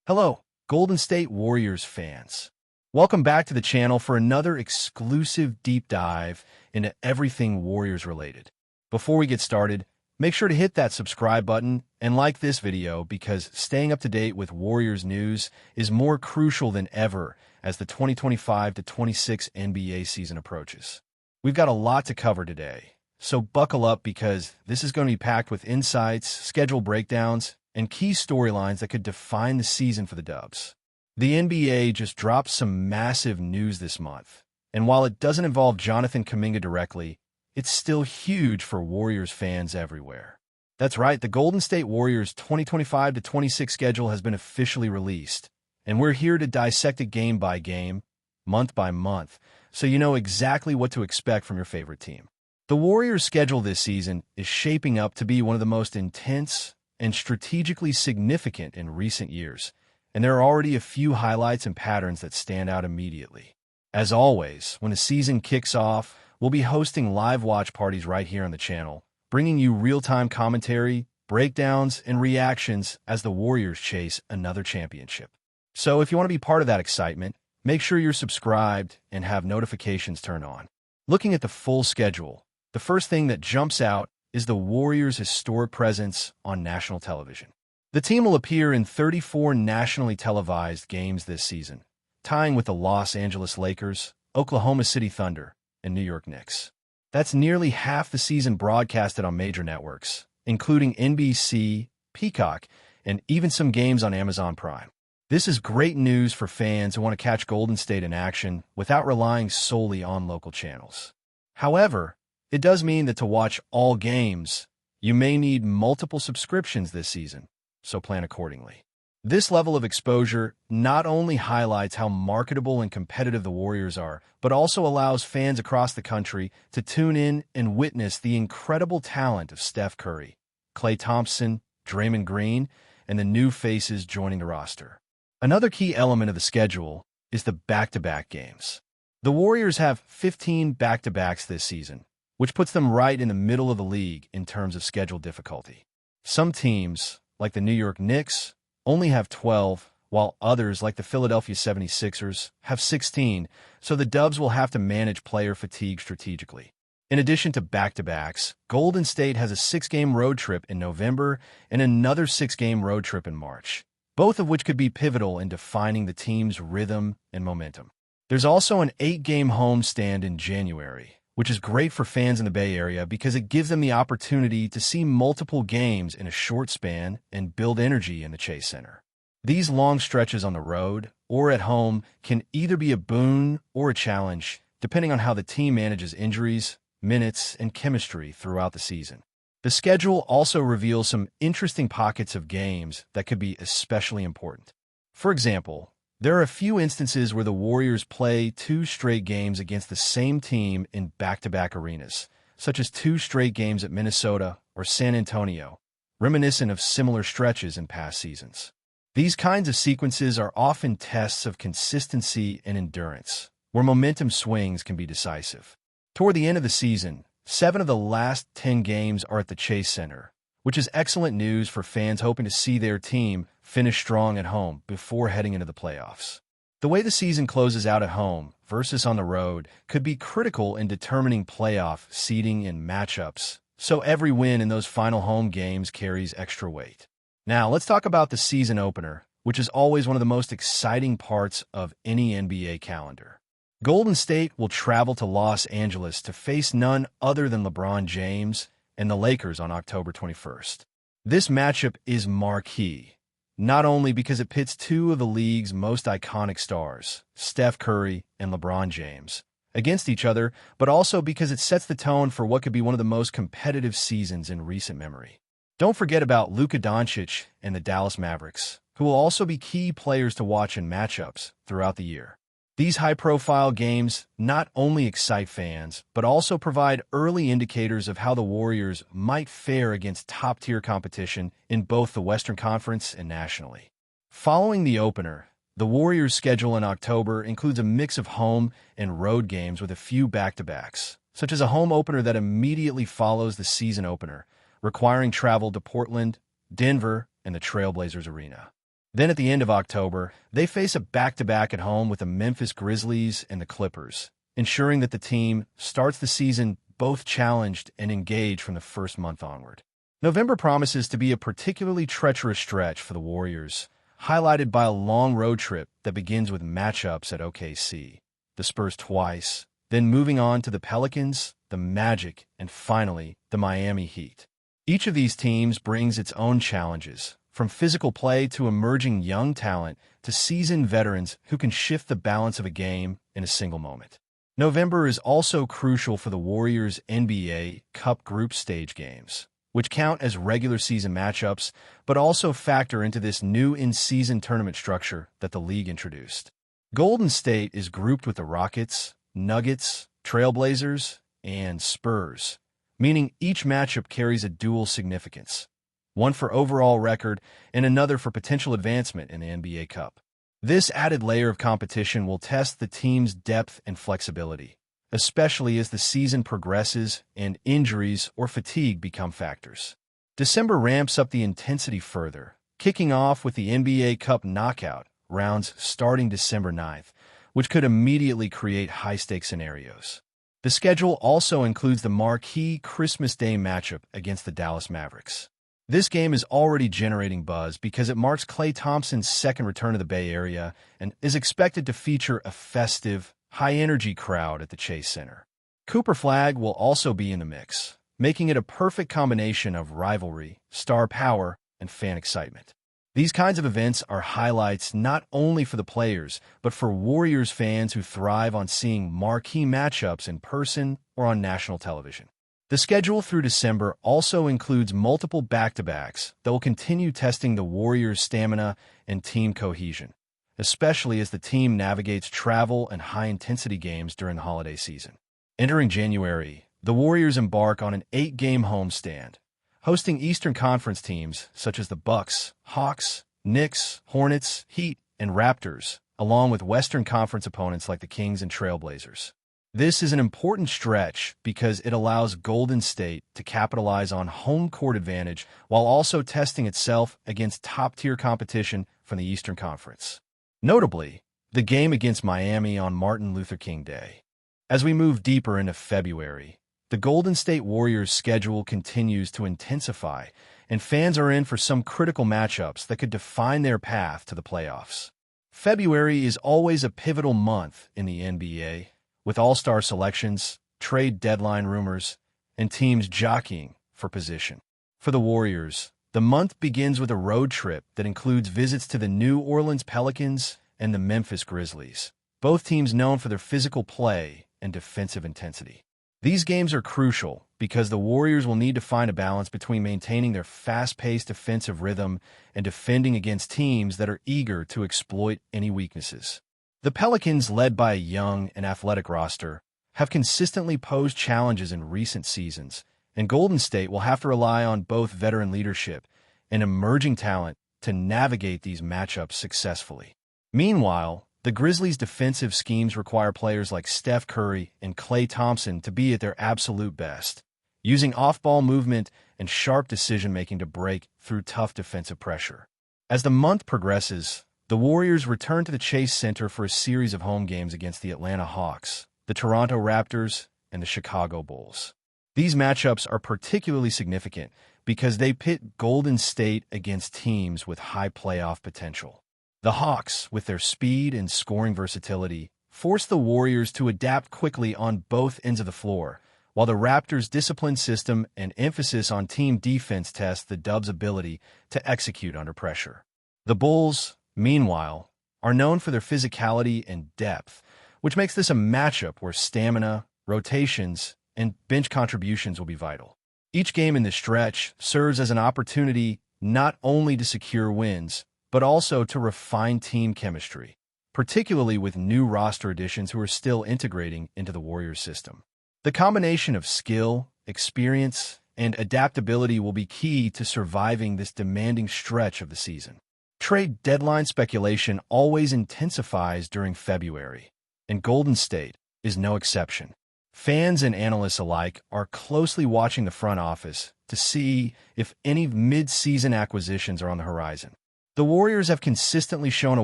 Hello, Golden State Warriors fans. Welcome back to the channel for another exclusive deep dive into everything Warriors related. Before we get started, make sure to hit that subscribe button and like this video because staying up to date with Warriors news is more crucial than ever as the 2025-26 NBA season approaches. We've got a lot to cover today, so buckle up because this is going to be packed with insights, schedule breakdowns, and key storylines that could define the season for the Dubs. The NBA just dropped some massive news this month, and while it doesn't involve Jonathan Kuminga directly, it's still huge for Warriors fans everywhere. That's right, the Golden State Warriors 2025-26 schedule has been officially released, and we're here to dissect it game by game, month by month, so you know exactly what to expect from your favorite team. The Warriors' schedule this season is shaping up to be one of the most intense and strategically significant in recent years, and there are already a few highlights and patterns that stand out immediately. As always, when the season kicks off, we'll be hosting live watch parties right here on the channel, bringing you real-time commentary, breakdowns, and reactions as the Warriors chase another championship. So if you want to be part of that excitement, make sure you're subscribed and have notifications turned on. Looking at the full schedule, the first thing that jumps out is the Warriors' historic presence on national television. The team will appear in 34 nationally televised games this season, tying with the Los Angeles Lakers, Oklahoma City Thunder, and New York Knicks. That's nearly half the season broadcasted on major networks, including NBC, Peacock, and even some games on Amazon Prime. This is great news for fans who want to catch Golden State in action without relying solely on local channels. However, it does mean that to watch all games, you may need multiple subscriptions this season, so plan accordingly. This level of exposure not only highlights how marketable and competitive the Warriors are, but also allows fans across the country to tune in and witness the incredible talent of Steph Curry, Klay Thompson, Draymond Green, and the new faces joining the roster. Another key element of the schedule is the back-to-back games. The Warriors have 15 back-to-backs this season, which puts them right in the middle of the league in terms of schedule difficulty. Some teams, like the New York Knicks, only have 12, while others, like the Philadelphia 76ers, have 16, so the Dubs will have to manage player fatigue strategically. In addition to back-to-backs, Golden State has a 6-game road trip in November and another 6-game road trip in March, both of which could be pivotal in defining the team's rhythm and momentum. There's also an 8-game homestand in January, which is great for fans in the Bay Area because it gives them the opportunity to see multiple games in a short span and build energy in the Chase Center. These long stretches on the road or at home can either be a boon or a challenge, depending on how the team manages injuries, minutes, and chemistry throughout the season. The schedule also reveals some interesting pockets of games that could be especially important. For example, there are a few instances where the Warriors play 2 straight games against the same team in back-to-back arenas, such as 2 straight games at Minnesota or San Antonio, reminiscent of similar stretches in past seasons. These kinds of sequences are often tests of consistency and endurance, where momentum swings can be decisive. Toward the end of the season, 7 of the last 10 games are at the Chase Center, which is excellent news for fans hoping to see their team finish strong at home before heading into the playoffs. The way the season closes out at home versus on the road could be critical in determining playoff seeding and matchups, so every win in those final home games carries extra weight. Now, let's talk about the season opener, which is always one of the most exciting parts of any NBA calendar. Golden State will travel to Los Angeles to face none other than LeBron James and the Lakers on October 21st. This matchup is marquee, not only because it pits 2 of the league's most iconic stars, Steph Curry and LeBron James, against each other, but also because it sets the tone for what could be one of the most competitive seasons in recent memory. Don't forget about Luka Doncic and the Dallas Mavericks, who will also be key players to watch in matchups throughout the year. These high-profile games not only excite fans, but also provide early indicators of how the Warriors might fare against top-tier competition in both the Western Conference and nationally. Following the opener, the Warriors' schedule in October includes a mix of home and road games with a few back-to-backs, such as a home opener that immediately follows the season opener, requiring travel to Portland, Denver, and the Trailblazers Arena. Then at the end of October, they face a back-to-back at home with the Memphis Grizzlies and the Clippers, ensuring that the team starts the season both challenged and engaged from the first month onward. November promises to be a particularly treacherous stretch for the Warriors, highlighted by a long road trip that begins with matchups at OKC, the Spurs twice, then moving on to the Pelicans, the Magic, and finally, the Miami Heat. Each of these teams brings its own challenges, from physical play to emerging young talent to seasoned veterans who can shift the balance of a game in a single moment. November is also crucial for the Warriors' NBA Cup group stage games, which count as regular season matchups, but also factor into this new in-season tournament structure that the league introduced. Golden State is grouped with the Rockets, Nuggets, Trailblazers, and Spurs, meaning each matchup carries a dual significance, one for overall record and another for potential advancement in the NBA Cup. This added layer of competition will test the team's depth and flexibility, especially as the season progresses and injuries or fatigue become factors. December ramps up the intensity further, kicking off with the NBA Cup knockout rounds starting December 9th, which could immediately create high-stakes scenarios. The schedule also includes the marquee Christmas Day matchup against the Dallas Mavericks. This game is already generating buzz because it marks Klay Thompson's second return to the Bay Area and is expected to feature a festive, high-energy crowd at the Chase Center. Cooper Flag will also be in the mix, making it a perfect combination of rivalry, star power, and fan excitement. These kinds of events are highlights not only for the players, but for Warriors fans who thrive on seeing marquee matchups in person or on national television. The schedule through December also includes multiple back-to-backs that will continue testing the Warriors' stamina and team cohesion, especially as the team navigates travel and high-intensity games during the holiday season. Entering January, the Warriors embark on an 8-game homestand, hosting Eastern Conference teams such as the Bucks, Hawks, Knicks, Hornets, Heat, and Raptors, along with Western Conference opponents like the Kings and Trailblazers. This is an important stretch because it allows Golden State to capitalize on home court advantage while also testing itself against top-tier competition from the Eastern Conference. Notably, the game against Miami on Martin Luther King Day. As we move deeper into February, the Golden State Warriors' schedule continues to intensify, and fans are in for some critical matchups that could define their path to the playoffs. February is always a pivotal month in the NBA, with all-star selections, trade deadline rumors, and teams jockeying for position. For the Warriors, the month begins with a road trip that includes visits to the New Orleans Pelicans and the Memphis Grizzlies, both teams known for their physical play and defensive intensity. These games are crucial because the Warriors will need to find a balance between maintaining their fast-paced defensive rhythm and defending against teams that are eager to exploit any weaknesses. The Pelicans, led by a young and athletic roster, have consistently posed challenges in recent seasons, and Golden State will have to rely on both veteran leadership and emerging talent to navigate these matchups successfully. Meanwhile, the Grizzlies' defensive schemes require players like Steph Curry and Klay Thompson to be at their absolute best, using off-ball movement and sharp decision-making to break through tough defensive pressure. As the month progresses, the Warriors return to the Chase Center for a series of home games against the Atlanta Hawks, the Toronto Raptors, and the Chicago Bulls. These matchups are particularly significant because they pit Golden State against teams with high playoff potential. The Hawks, with their speed and scoring versatility, force the Warriors to adapt quickly on both ends of the floor, while the Raptors' disciplined system and emphasis on team defense test the Dubs' ability to execute under pressure. The Bulls, meanwhile, are known for their physicality and depth, which makes this a matchup where stamina, rotations, and bench contributions will be vital. Each game in this stretch serves as an opportunity not only to secure wins, but also to refine team chemistry, particularly with new roster additions who are still integrating into the Warriors system. The combination of skill, experience, and adaptability will be key to surviving this demanding stretch of the season. Trade deadline speculation always intensifies during February, and Golden State is no exception. Fans and analysts alike are closely watching the front office to see if any mid-season acquisitions are on the horizon. The Warriors have consistently shown a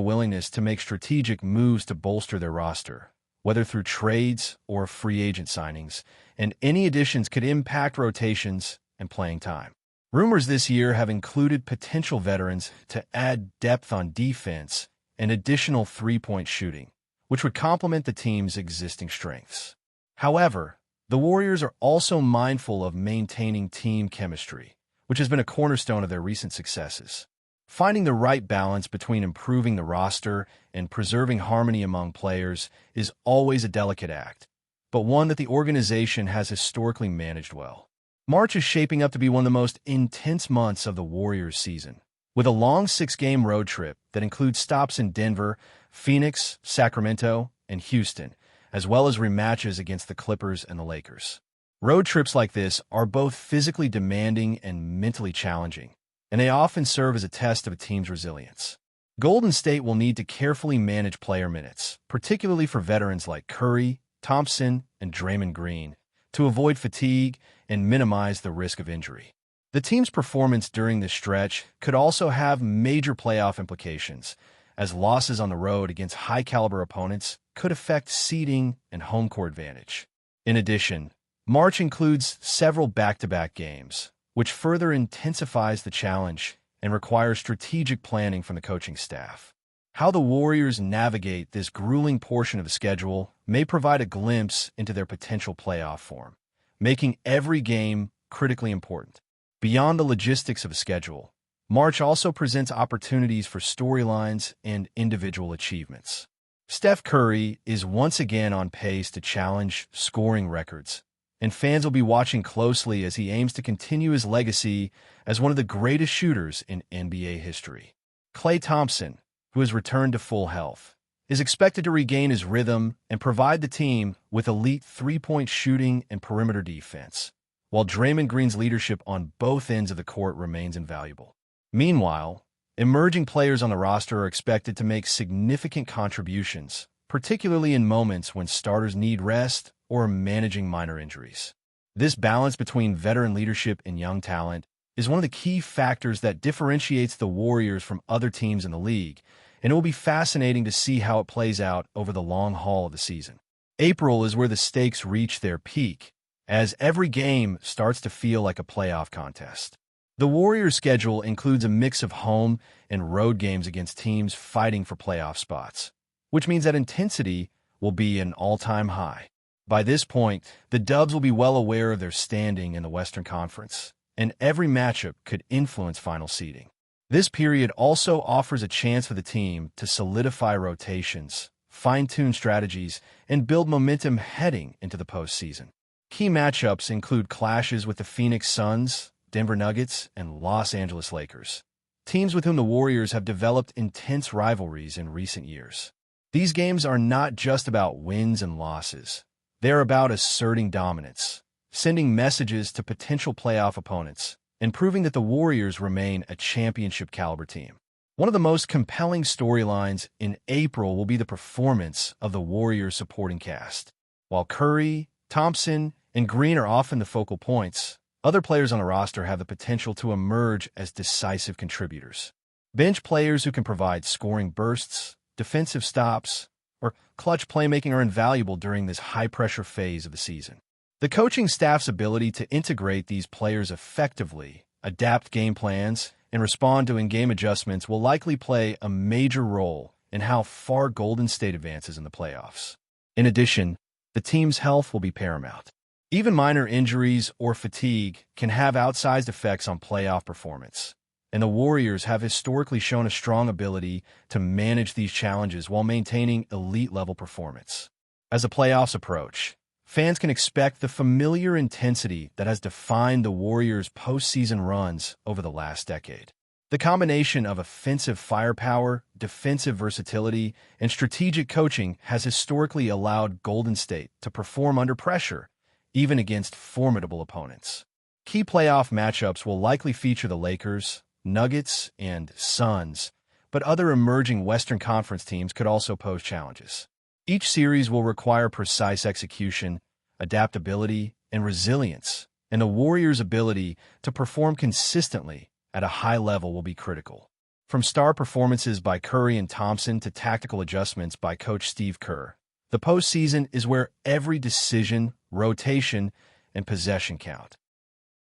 willingness to make strategic moves to bolster their roster, whether through trades or free agent signings, and any additions could impact rotations and playing time. Rumors this year have included potential veterans to add depth on defense and additional three-point shooting, which would complement the team's existing strengths. However, the Warriors are also mindful of maintaining team chemistry, which has been a cornerstone of their recent successes. Finding the right balance between improving the roster and preserving harmony among players is always a delicate act, but one that the organization has historically managed well. March is shaping up to be one of the most intense months of the Warriors season, with a long 6-game road trip that includes stops in Denver, Phoenix, Sacramento, and Houston, as well as rematches against the Clippers and the Lakers. Road trips like this are both physically demanding and mentally challenging, and they often serve as a test of a team's resilience. Golden State will need to carefully manage player minutes, particularly for veterans like Curry, Thompson, and Draymond Green, to avoid fatigue and minimize the risk of injury. The team's performance during this stretch could also have major playoff implications, as losses on the road against high-caliber opponents could affect seeding and home court advantage. In addition, March includes several back-to-back games, which further intensifies the challenge and requires strategic planning from the coaching staff. How the Warriors navigate this grueling portion of the schedule may provide a glimpse into their potential playoff form, making every game critically important. Beyond the logistics of a schedule, March also presents opportunities for storylines and individual achievements. Steph Curry is once again on pace to challenge scoring records, and fans will be watching closely as he aims to continue his legacy as one of the greatest shooters in NBA history. Klay Thompson, who has returned to full health, is expected to regain his rhythm and provide the team with elite three-point shooting and perimeter defense, while Draymond Green's leadership on both ends of the court remains invaluable. Meanwhile, emerging players on the roster are expected to make significant contributions, particularly in moments when starters need rest or managing minor injuries. This balance between veteran leadership and young talent is one of the key factors that differentiates the Warriors from other teams in the league, and it will be fascinating to see how it plays out over the long haul of the season. April is where the stakes reach their peak, as every game starts to feel like a playoff contest. The Warriors' schedule includes a mix of home and road games against teams fighting for playoff spots, which means that intensity will be an all-time high. By this point, the Dubs will be well aware of their standing in the Western Conference, and every matchup could influence final seeding. This period also offers a chance for the team to solidify rotations, fine-tune strategies, and build momentum heading into the postseason. Key matchups include clashes with the Phoenix Suns, Denver Nuggets, and Los Angeles Lakers, teams with whom the Warriors have developed intense rivalries in recent years. These games are not just about wins and losses. They're about asserting dominance, sending messages to potential playoff opponents, and proving that the Warriors remain a championship-caliber team. One of the most compelling storylines in April will be the performance of the Warriors supporting cast. While Curry, Thompson, and Green are often the focal points, other players on the roster have the potential to emerge as decisive contributors. Bench players who can provide scoring bursts, defensive stops, or clutch playmaking are invaluable during this high-pressure phase of the season. The coaching staff's ability to integrate these players effectively, adapt game plans, and respond to in-game adjustments will likely play a major role in how far Golden State advances in the playoffs. In addition, the team's health will be paramount. Even minor injuries or fatigue can have outsized effects on playoff performance, and the Warriors have historically shown a strong ability to manage these challenges while maintaining elite-level performance. As the playoffs approach, fans can expect the familiar intensity that has defined the Warriors' postseason runs over the last decade. The combination of offensive firepower, defensive versatility, and strategic coaching has historically allowed Golden State to perform under pressure, even against formidable opponents. Key playoff matchups will likely feature the Lakers, Nuggets, and Suns, but other emerging Western Conference teams could also pose challenges. Each series will require precise execution, adaptability, and resilience, and the Warriors' ability to perform consistently at a high level will be critical. From star performances by Curry and Thompson to tactical adjustments by Coach Steve Kerr, the postseason is where every decision, rotation, and possession count.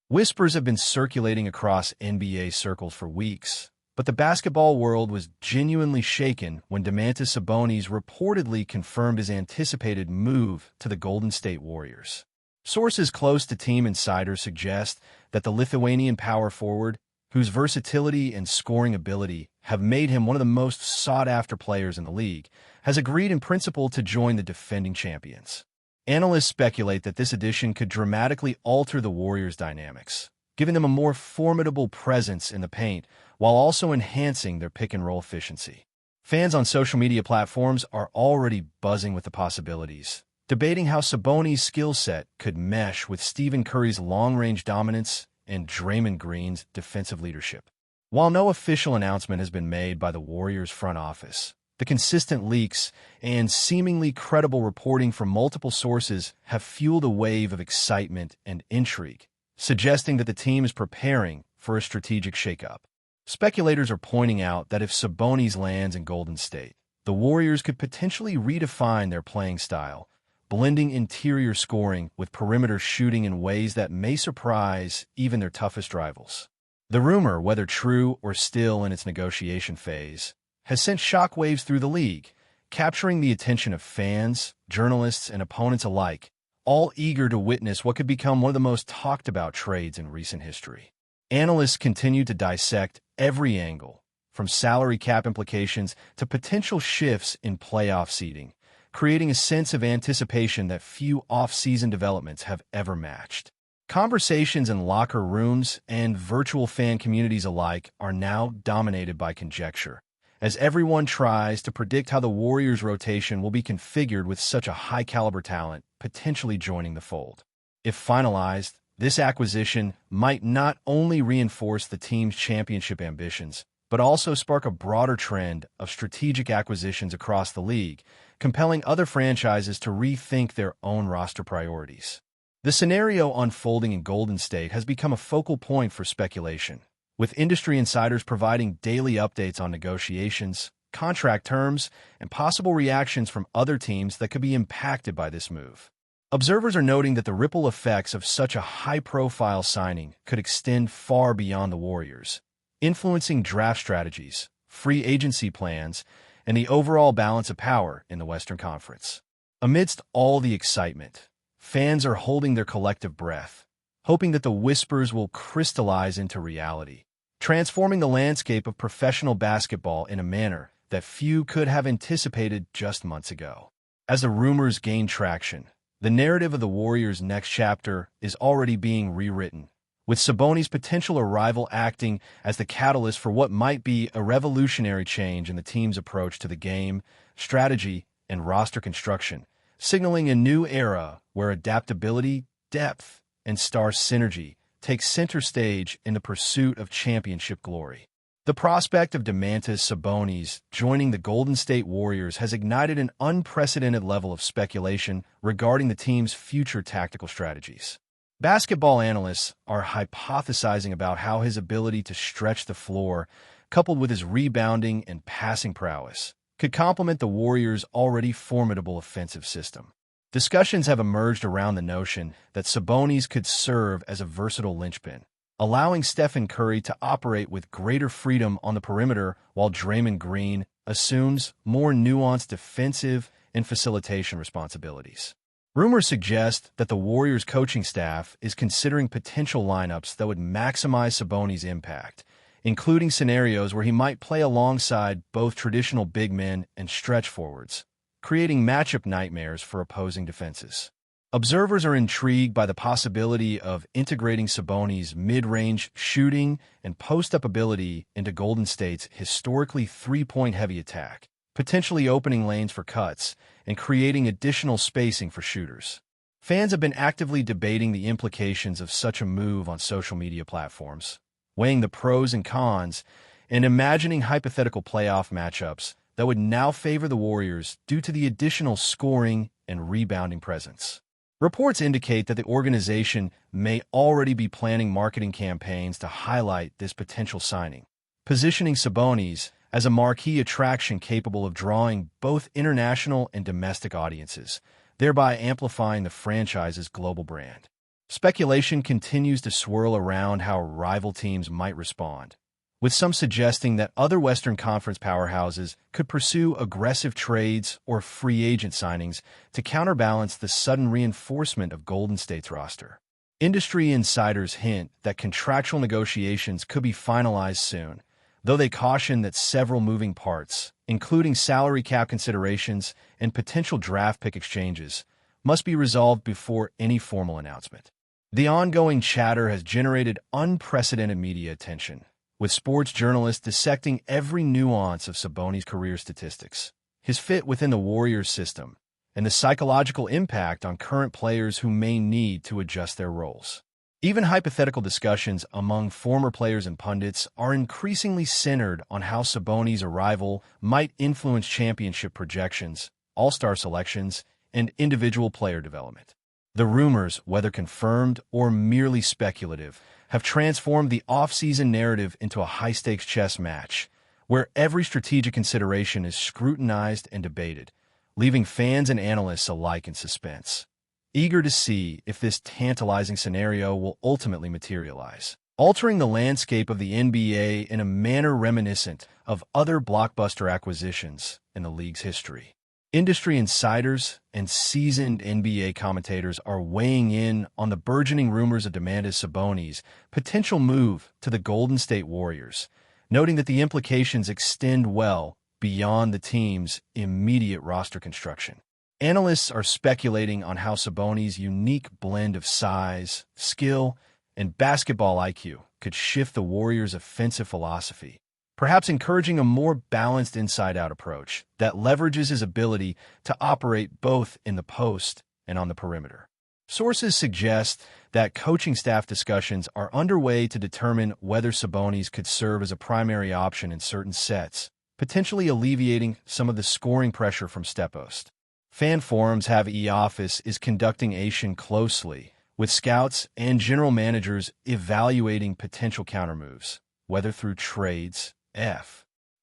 Whispers have been circulating across NBA circles for weeks, but the basketball world was genuinely shaken when DOMANTAS Sabonis reportedly confirmed his anticipated move to the Golden State Warriors. Sources close to team insiders suggest that the Lithuanian power forward, whose versatility and scoring ability have made him one of the most sought-after players in the league, has agreed in principle to join the defending champions. Analysts speculate that this addition could dramatically alter the Warriors' dynamics, giving them a more formidable presence in the paint while also enhancing their pick-and-roll efficiency. Fans on social media platforms are already buzzing with the possibilities, debating how Sabonis' skill set could mesh with Stephen Curry's long-range dominance and Draymond Green's defensive leadership. While no official announcement has been made by the Warriors' front office, the consistent leaks and seemingly credible reporting from multiple sources have fueled a wave of excitement and intrigue, suggesting that the team is preparing for a strategic shakeup. Speculators are pointing out that if Sabonis lands in Golden State, the Warriors could potentially redefine their playing style, blending interior scoring with perimeter shooting in ways that may surprise even their toughest rivals. The rumor, whether true or still in its negotiation phase, has sent shockwaves through the league, capturing the attention of fans, journalists, and opponents alike, all eager to witness what could become one of the most talked-about trades in recent history. Analysts continue to dissect every angle, from salary cap implications to potential shifts in playoff seeding, creating a sense of anticipation that few off-season developments have ever matched. Conversations in locker rooms and virtual fan communities alike are now dominated by conjecture, as everyone tries to predict how the Warriors' rotation will be configured with such a high-caliber talent potentially joining the fold. If finalized, this acquisition might not only reinforce the team's championship ambitions, but also spark a broader trend of strategic acquisitions across the league, compelling other franchises to rethink their own roster priorities. The scenario unfolding in Golden State has become a focal point for speculation, with industry insiders providing daily updates on negotiations, contract terms, and possible reactions from other teams that could be impacted by this move. Observers are noting that the ripple effects of such a high-profile signing could extend far beyond the Warriors, influencing draft strategies, free agency plans, and the overall balance of power in the Western Conference. Amidst all the excitement, fans are holding their collective breath, hoping that the whispers will crystallize into reality, transforming the landscape of professional basketball in a manner that few could have anticipated just months ago. As the rumors gain traction, the narrative of the Warriors' next chapter is already being rewritten, with Sabonis' potential arrival acting as the catalyst for what might be a revolutionary change in the team's approach to the game, strategy, and roster construction, signaling a new era where adaptability, depth, and star synergy takes center stage in the pursuit of championship glory. The prospect of DOMANTAS Sabonis joining the Golden State Warriors has ignited an unprecedented level of speculation regarding the team's future tactical strategies. Basketball analysts are hypothesizing about how his ability to stretch the floor, coupled with his rebounding and passing prowess, could complement the Warriors' already formidable offensive system. Discussions have emerged around the notion that Sabonis could serve as a versatile linchpin, allowing Stephen Curry to operate with greater freedom on the perimeter while Draymond Green assumes more nuanced defensive and facilitation responsibilities. Rumors suggest that the Warriors' coaching staff is considering potential lineups that would maximize Sabonis' impact, including scenarios where he might play alongside both traditional big men and stretch forwards, creating matchup nightmares for opposing defenses. Observers are intrigued by the possibility of integrating Sabonis' mid-range shooting and post-up ability into Golden State's historically three-point heavy attack, potentially opening lanes for cuts and creating additional spacing for shooters. Fans have been actively debating the implications of such a move on social media platforms, weighing the pros and cons and imagining hypothetical playoff matchups that would now favor the Warriors due to the additional scoring and rebounding presence. Reports indicate that the organization may already be planning marketing campaigns to highlight this potential signing, positioning Sabonis as a marquee attraction capable of drawing both international and domestic audiences, thereby amplifying the franchise's global brand. Speculation continues to swirl around how rival teams might respond, with some suggesting that other Western Conference powerhouses could pursue aggressive trades or free agent signings to counterbalance the sudden reinforcement of Golden State's roster. Industry insiders hint that contractual negotiations could be finalized soon, though they caution that several moving parts, including salary cap considerations and potential draft pick exchanges, must be resolved before any formal announcement. The ongoing chatter has generated unprecedented media attention, with sports journalists dissecting every nuance of Sabonis' career statistics, his fit within the Warriors system, and the psychological impact on current players who may need to adjust their roles. Even hypothetical discussions among former players and pundits are increasingly centered on how Sabonis' arrival might influence championship projections, all-star selections, and individual player development. The rumors, whether confirmed or merely speculative, have transformed the off-season narrative into a high-stakes chess match, where every strategic consideration is scrutinized and debated, leaving fans and analysts alike in suspense, eager to see if this tantalizing scenario will ultimately materialize, altering the landscape of the NBA in a manner reminiscent of other blockbuster acquisitions in the league's history. Industry insiders and seasoned NBA commentators are weighing in on the burgeoning rumors of Domantas Sabonis' potential move to the Golden State Warriors, noting that the implications extend well beyond the team's immediate roster construction. Analysts are speculating on how Sabonis' unique blend of size, skill, and basketball IQ could shift the Warriors' offensive philosophy, perhaps encouraging a more balanced inside-out approach that leverages his ability to operate both in the post and on the perimeter. Sources suggest that coaching staff discussions are underway to determine whether Sabonis could serve as a primary option in certain sets, potentially alleviating some of the scoring pressure from Stepost. Fan forums have E-Office is conducting ASIAN closely, with scouts and general managers evaluating potential countermoves, whether through trades.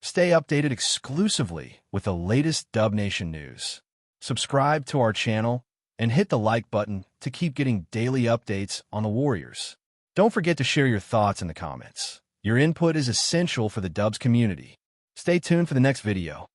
Stay updated exclusively with the latest Dub Nation news. Subscribe to our channel and hit the like button to keep getting daily updates on the Warriors. Don't forget to share your thoughts in the comments. Your input is essential for the Dubs community. Stay tuned for the next video.